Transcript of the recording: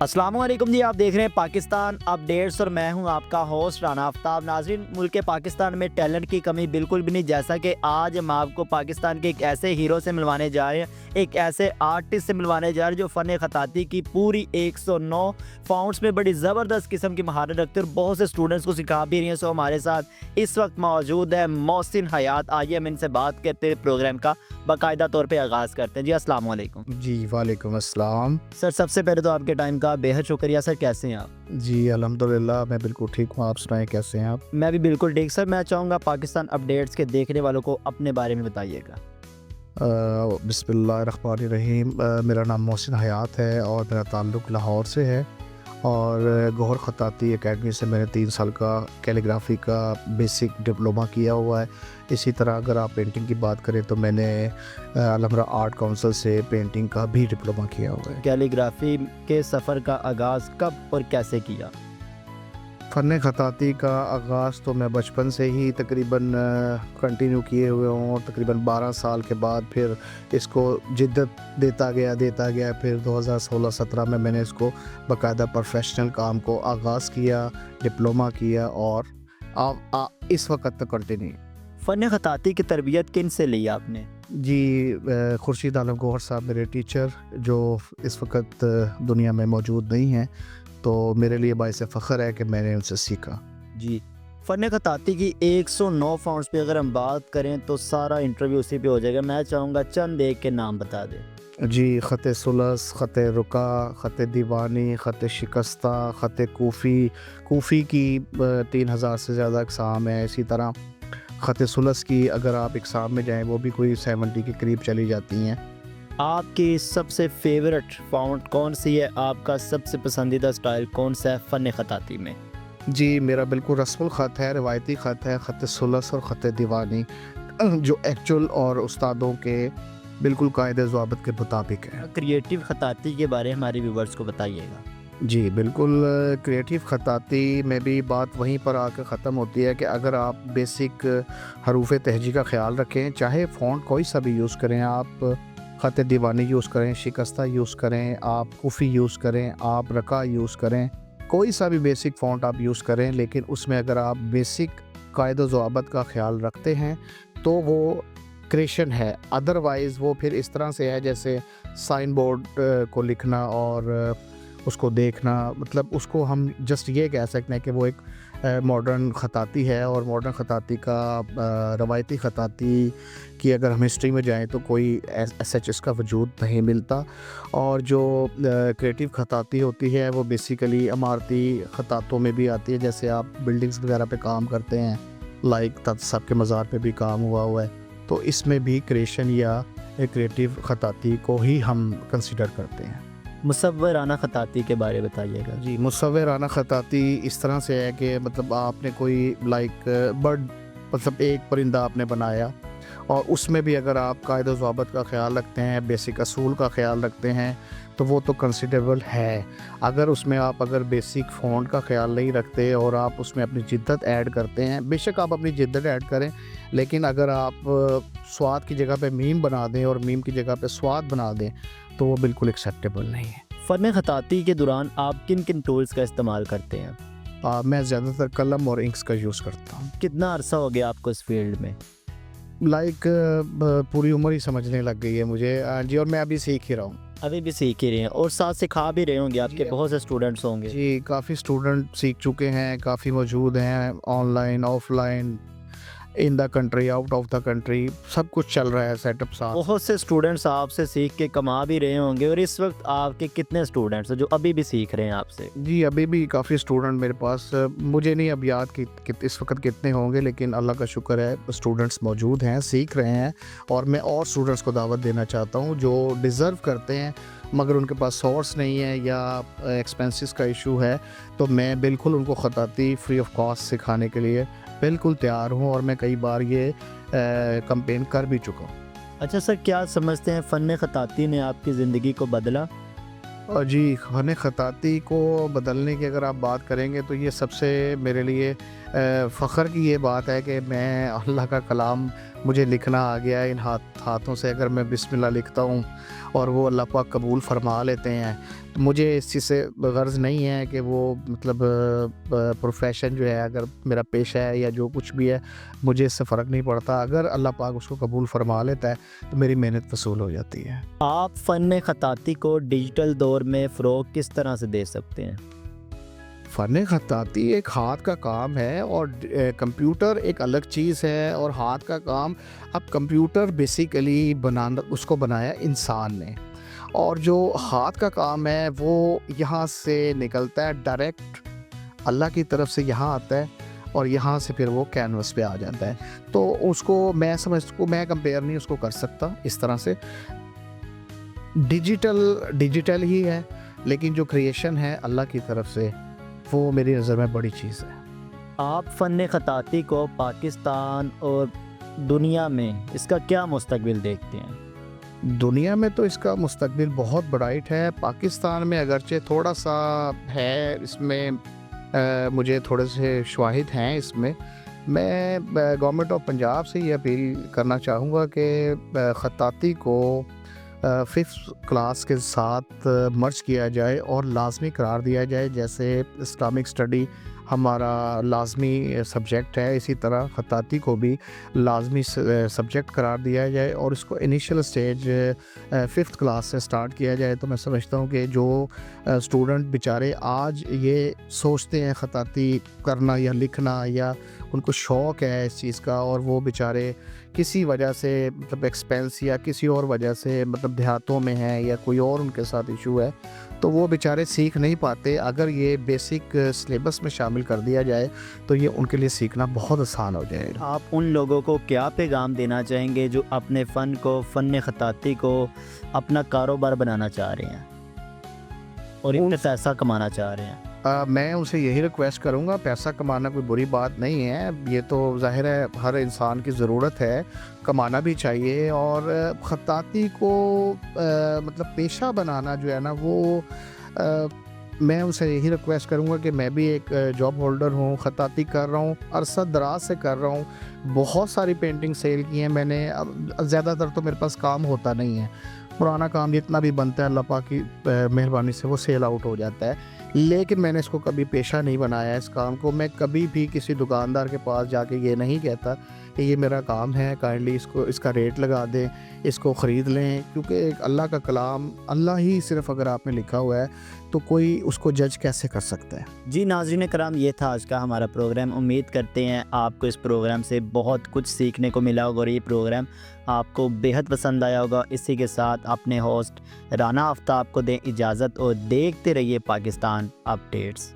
السلام علیکم جی، آپ دیکھ رہے ہیں پاکستان اپڈیٹس اور میں ہوں آپ کا ہوسٹ رانا آفتاب۔ ناظرین، ملک پاکستان میں ٹیلنٹ کی کمی بالکل بھی نہیں، جیسا کہ آج ہم آپ کو پاکستان کے ایک ایسے ہیرو سے ملوانے جا رہے ہیں، ایک ایسے آرٹسٹ سے ملوانے جا رہے ہیں جو فن خطاطی کی پوری 109 فاؤنٹس میں بڑی زبردست قسم کی مہارت رکھتے ہیں اور بہت سے اسٹوڈنٹس کو سکھا بھی رہی ہیں۔ سو ہمارے ساتھ اس وقت موجود ہے محسن حیات۔ آئیے ہم ان سے بات کرتے ہیں، پروگرام کا باقاعدہ طور پہ آغاز کرتے ہیں۔ جی السلام علیکم۔ جی وعلیکم السلام۔ سر سب سے پہلے تو آپ کے ٹائم کا بے حد شکریہ۔ سر کیسے ہیں آپ؟ جی الحمدللہ میں بالکل ٹھیک ہوں، آپ سنائیں کیسے ہیں آپ؟ میں بھی بالکل ٹھیک۔ سر میں چاہوں گا پاکستان اپڈیٹس کے دیکھنے والوں کو اپنے بارے میں بتائیے گا۔ بسم اللہ الرحمن الرحیم۔ میرا نام محسن حیات ہے اور میرا تعلق لاہور سے ہے، اور گوہر خطاطی اکیڈمی سے میں نے 3 سال کا کیلیگرافی کا بیسک ڈپلومہ کیا ہوا ہے۔ اسی طرح اگر آپ پینٹنگ کی بات کریں تو میں نے الحمرا آرٹ کونسل سے پینٹنگ کا بھی ڈپلومہ کیا ہوا ہے۔ کیلیگرافی کے سفر کا آغاز کب اور کیسے کیا؟ فن خطاطی کا آغاز تو میں بچپن سے ہی تقریباً کنٹینیو کیے ہوئے ہوں، اور تقریباً 12 سال کے بعد پھر اس کو جدت دیتا گیا۔ پھر 2016-17 میں نے اس کو باقاعدہ پروفیشنل کام کو آغاز کیا، ڈپلومہ کیا، اور اس وقت تک کنٹینیو۔ فن خطاطی کی تربیت کن سے لی آپ نے؟ جی خورشید عالم گوہر صاحب میرے ٹیچر، جو اس وقت دنیا میں موجود نہیں ہیں، تو میرے لیے باعث فخر ہے کہ میں نے ان سے سیکھا۔ جی فن خطاطی کی 109 فاؤنٹس پہ اگر ہم بات کریں تو سارا انٹرویو اسی پہ ہو جائے گا۔ میں چاہوں گا چند ایک کے نام بتا دیں۔ جی خط ثلث، خط رکا، خط دیوانی، خط شکستہ، خط کوفی کی 3000 سے زیادہ اقسام ہیں۔ اسی طرح خط ثلث کی اگر آپ اقسام میں جائیں وہ بھی کوئی 70 کے قریب چلی جاتی ہیں۔ آپ کی سب سے فیورٹ فاؤنٹ کون سی ہے؟ آپ کا سب سے پسندیدہ سٹائل کون سا ہے فن خطاطی میں؟ جی میرا بالکل رسم الخط ہے، روایتی خط ہے، خط ثلث اور خط دیوانی، جو ایکچول اور استادوں کے بالکل قاعدہ ضوابط کے مطابق ہے۔ کریٹیو خطاطی کے بارے ہمارے ویورز کو بتائیے گا۔ جی بالکل، کریٹیو خطاطی میں بھی بات وہیں پر آ کے ختم ہوتی ہے کہ اگر آپ بیسک حروف تہجی کا خیال رکھیں، چاہے فونٹ کوئی سا بھی یوز کریں، آپ خط دیوانی یوز کریں، شکستہ یوز کریں، آپ کوفی یوز کریں، آپ رکا یوز کریں، کوئی سا بھی بیسک فونٹ آپ یوز کریں، لیکن اس میں اگر آپ بیسک قاعدہ و ضوابط کا خیال رکھتے ہیں تو وہ کریشن ہے۔ ادروائز وہ پھر اس طرح سے ہے جیسے سائن بورڈ کو لکھنا اور اس کو دیکھنا، مطلب اس کو ہم جسٹ یہ کہہ سکتے ہیں کہ وہ ایک ماڈرن خطاطی ہے، اور ماڈرن خطاطی کا روایتی خطاطی کی اگر ہم ہسٹری میں جائیں تو کوئی سچ اس کا وجود نہیں ملتا۔ اور جو کریٹیو خطاطی ہوتی ہے وہ بیسیکلی عمارتی خطاطوں میں بھی آتی ہے، جیسے آپ بلڈنگز وغیرہ پہ کام کرتے ہیں، لائک صاحب کے مزار پہ بھی کام ہوا ہے، تو اس میں بھی کریشن یا کریٹیو خطاطی کو ہی ہم کنسیڈر کرتے ہیں۔ مصورانہ خطاطی کے بارے بتائیے گا۔ جی مصورانہ خطاطی اس طرح سے ہے کہ مطلب آپ نے کوئی لائک برڈ، مطلب ایک پرندہ آپ نے بنایا، اور اس میں بھی اگر آپ قاعدہ و ضوابط کا خیال رکھتے ہیں، بیسک اصول کا خیال رکھتے ہیں، تو وہ تو کنسیڈریبل ہے۔ اگر اس میں آپ اگر بیسک فونٹ کا خیال نہیں رکھتے اور آپ اس میں اپنی جدت ایڈ کرتے ہیں، بے شک آپ اپنی جدت ایڈ کریں، لیکن اگر آپ سواد کی جگہ پہ میم بنا دیں اور میم کی جگہ پہ سواد بنا دیں تو وہ بالکل ایکسیپٹیبل نہیں ہے۔ فن خطاطی کے دوران آپ کن کن ٹولز کا استعمال کرتے ہیں؟ میں زیادہ تر قلم اور انکس کا یوز کرتا ہوں۔ کتنا عرصہ ہو گیا آپ کو اس فیلڈ میں؟ لائک پوری عمر ہی سمجھنے لگ گئی ہے مجھے جی، اور میں ابھی سیکھ ہی رہا ہوں۔ ابھی بھی سیکھ ہی رہے ہیں اور ساتھ سکھا بھی رہے ہوں گے، آپ کے بہت سے اسٹوڈنٹس ہوں گے۔ جی کافی اسٹوڈنٹ سیکھ چکے ہیں، کافی موجود ہیں، online offline, in the country out of the country, سب کچھ چل رہا ہے سیٹ اپ ساتھ۔ بہت سے اسٹوڈنٹس آپ سے سیکھ کے کما بھی رہے ہوں گے، اور اس وقت آپ کے کتنے اسٹوڈنٹس ہیں جو ابھی بھی سیکھ رہے ہیں آپ سے؟ جی ابھی بھی کافی اسٹوڈنٹ میرے پاس، مجھے نہیں اب یاد کہ اس وقت کتنے ہوں گے، لیکن اللہ کا شکر ہے اسٹوڈنٹس موجود ہیں، سیکھ رہے ہیں، اور میں اور اسٹوڈنٹس کو دعوت دینا چاہتا ہوں جو ڈیزرو کرتے ہیں مگر ان کے پاس سورس نہیں ہے یا ایکسپینسز کا ایشو ہے، تو میں بالکل ان کو خطاطی فری آف کاسٹ سکھانے کے لیے بالکل تیار ہوں، اور میں کئی بار یہ کمپین کر بھی چکا ہوں۔ اچھا سر، کیا سمجھتے ہیں فن خطاطی نے آپ کی زندگی کو بدلا؟ جی فن خطاطی کو بدلنے کی اگر آپ بات کریں گے تو یہ سب سے میرے لیے فخر کی یہ بات ہے کہ میں اللہ کا کلام مجھے لکھنا آ گیا ہے، ان ہاتھوں سے اگر میں بسم اللہ لکھتا ہوں اور وہ اللہ پاک قبول فرما لیتے ہیں، تو مجھے اس چیز سے غرض نہیں ہے کہ وہ مطلب پروفیشن جو ہے، اگر میرا پیشہ ہے یا جو کچھ بھی ہے، مجھے اس سے فرق نہیں پڑتا. اگر اللہ پاک اس کو قبول فرما لیتا ہے تو میری محنت وصول ہو جاتی ہے. آپ فن خطاطی کو ڈیجیٹل دور میں فروغ کس طرح سے دے سکتے ہیں؟ فن خطاطی ایک ہاتھ کا کام ہے اور کمپیوٹر ایک الگ چیز ہے. اور ہاتھ کا کام، اب کمپیوٹر بیسیکلی اس کو بنایا انسان نے، اور جو ہاتھ کا کام ہے وہ یہاں سے نکلتا ہے ڈائریکٹ اللہ کی طرف سے، یہاں آتا ہے اور یہاں سے پھر وہ کینوس پہ آ جاتا ہے. تو اس کو میں کمپیئر نہیں اس کو کر سکتا اس طرح سے. ڈیجیٹل ہی ہے، لیکن جو کریشن ہے اللہ کی طرف سے، وہ میری نظر میں بڑی چیز ہے. آپ فن خطاطی کو پاکستان اور دنیا میں اس کا کیا مستقبل دیکھتے ہیں؟ دنیا میں تو اس کا مستقبل بہت برائٹ ہے. پاکستان میں اگرچہ تھوڑا سا ہے، اس میں مجھے تھوڑے سے شواہد ہیں. اس میں میں گورنمنٹ آف پنجاب سے یہ اپیل کرنا چاہوں گا کہ خطاطی کو 5th کلاس کے ساتھ مرج کیا جائے اور لازمی قرار دیا جائے. جیسے اسلامک اسٹڈی ہمارا لازمی سبجیکٹ ہے، اسی طرح خطاطی کو بھی لازمی سبجیکٹ قرار دیا جائے اور اس کو انیشیل اسٹیج 5th کلاس سے سٹارٹ کیا جائے. تو میں سمجھتا ہوں کہ جو اسٹوڈنٹ بیچارے آج یہ سوچتے ہیں خطاطی کرنا یا لکھنا، یا ان کو شوق ہے اس چیز کا، اور وہ بیچارے کسی وجہ سے مطلب ایکسپینس یا کسی اور وجہ سے مطلب دیہاتوں میں ہیں یا کوئی اور ان کے ساتھ ایشو ہے، تو وہ بیچارے سیکھ نہیں پاتے. اگر یہ بیسک سلیبس میں شامل کر دیا جائے تو یہ ان کے لیے سیکھنا بہت آسان ہو جائے گا. آپ ان لوگوں کو کیا پیغام دینا چاہیں گے جو اپنے فن خطاطی کو اپنا کاروبار بنانا چاہ رہے ہیں اور ان سے پیسہ کمانا چاہ رہے ہیں؟ میں ان سے یہی ریکویسٹ کروں گا، پیسہ کمانا کوئی بری بات نہیں ہے، یہ تو ظاہر ہے ہر انسان کی ضرورت ہے، کمانا بھی چاہیے. اور خطاطی کو مطلب پیشہ بنانا جو ہے نا، وہ میں ان سے یہی ریکویسٹ کروں گا کہ میں بھی ایک جاب ہولڈر ہوں، خطاطی کر رہا ہوں، عرصہ دراز سے کر رہا ہوں، بہت ساری پینٹنگ سیل کی ہیں میں نے. اب زیادہ تر تو میرے پاس کام ہوتا نہیں ہے، پرانا کام جتنا بھی بنتا ہے اللہ پاک کی مہربانی سے وہ سیل آؤٹ ہو جاتا ہے. لیکن میں نے اس کو کبھی پیشہ نہیں بنایا. اس کام کو میں کبھی بھی کسی دکاندار کے پاس جا کے یہ نہیں کہتا کہ یہ میرا کام ہے، کائنڈلی اس کا ریٹ لگا دیں، اس کو خرید لیں. کیونکہ ایک اللہ کا کلام، اللہ ہی صرف اگر آپ نے لکھا ہوا ہے تو کوئی اس کو جج کیسے کر سکتا ہے. جی ناظرین کرام، یہ تھا آج کا ہمارا پروگرام. امید کرتے ہیں آپ کو اس پروگرام سے بہت کچھ سیکھنے کو ملا ہوگا اور یہ پروگرام آپ کو بےحد پسند آیا ہوگا. اسی کے ساتھ اپنے ہوسٹ رانا آفتاب کو دیں اجازت اور دیکھتے رہیے پاکستان اپڈیٹس.